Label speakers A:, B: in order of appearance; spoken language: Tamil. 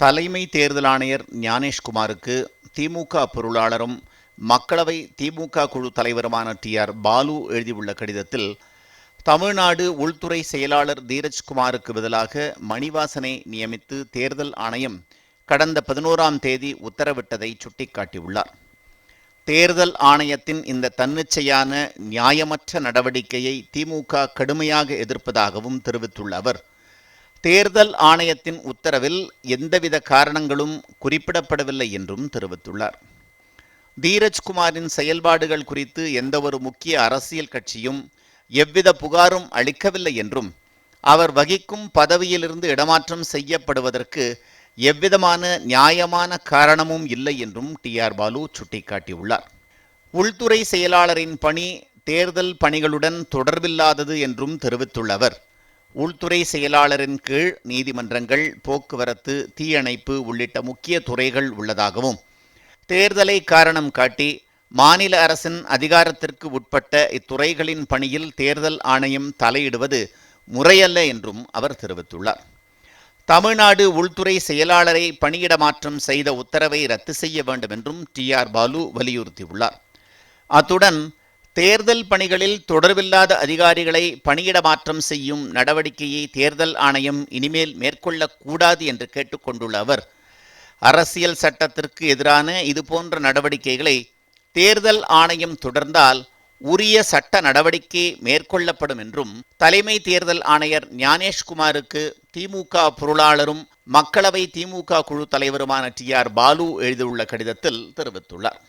A: தலைமை தேர்தல் ஆணையர் ஞானேஷ்குமாருக்கு திமுக பொருளாளரும் மக்களவை திமுக குழு தலைவருமான டி.ஆர். பாலு எழுதியுள்ள கடிதத்தில், தமிழ்நாடு உள்துறை செயலாளர் தீரஜ்குமாருக்கு பதிலாக மணிவாசனை நியமித்து தேர்தல் ஆணையம் கடந்த 11ஆம் தேதி உத்தரவிட்டதை சுட்டிக்காட்டியுள்ளார். தேர்தல் ஆணையத்தின் இந்த தன்னிச்சையான நியாயமற்ற நடவடிக்கையை திமுக கடுமையாக எதிர்ப்பதாகவும் தெரிவித்துள்ள அவர், தேர்தல் ஆணையத்தின் உத்தரவில் எந்தவித காரணங்களும் குறிப்பிடப்படவில்லை என்றும் தெரிவித்துள்ளார். தீரஜ்குமாரின் செயல்பாடுகள் குறித்து எந்தவொரு முக்கிய அரசியல் கட்சியும் எவ்வித புகாரும் அளிக்கவில்லை என்றும், அவர் வகிக்கும் பதவியிலிருந்து இடமாற்றம் செய்யப்படுவதற்கு எவ்விதமான நியாயமான காரணமும் இல்லை என்றும் டி.ஆர். பாலு சுட்டிக்காட்டியுள்ளார். உள்துறை செயலாளரின் பணி தேர்தல் பணிகளுடன் தொடர்பில்லாதது என்றும் தெரிவித்துள்ள அவர், உள்துறை செயலாளரின் கீழ் நீதிமன்றங்கள், போக்குவரத்து, தீயணைப்பு உள்ளிட்ட முக்கிய துறைகள் உள்ளதாகவும், தேர்தலை காரணம் காட்டி மாநில அரசின் அதிகாரத்திற்கு உட்பட்ட இத்துறைகளின் பணியில் தேர்தல் ஆணையம் தலையிடுவது முறையல்ல என்றும் அவர் தெரிவித்துள்ளார். தமிழ்நாடு உள்துறை செயலாளரை பணியிட மாற்றம் செய்த உத்தரவை ரத்து செய்ய வேண்டும் என்றும் டி.ஆர். பாலு வலியுறுத்தியுள்ளார். அத்துடன் தேர்தல் பணிகளில் தொடர்பில்லாத அதிகாரிகளை பணியிட மாற்றம் செய்யும் நடவடிக்கையை தேர்தல் ஆணையம் இனிமேல் மேற்கொள்ளக்கூடாது என்று கேட்டுக்கொண்டுள்ள அவர், அரசியல் சட்டத்திற்கு எதிரான இதுபோன்ற நடவடிக்கைகளை தேர்தல் ஆணையம் தொடர்ந்தால் உரிய சட்ட நடவடிக்கை மேற்கொள்ளப்படும் என்றும் தலைமை தேர்தல் ஆணையர் ஞானேஷ்குமாருக்கு திமுக பொருளாளரும் மக்களவை திமுக குழு தலைவருமான டி.ஆர். பாலு எழுதியுள்ள கடிதத்தில் தெரிவித்துள்ளார்.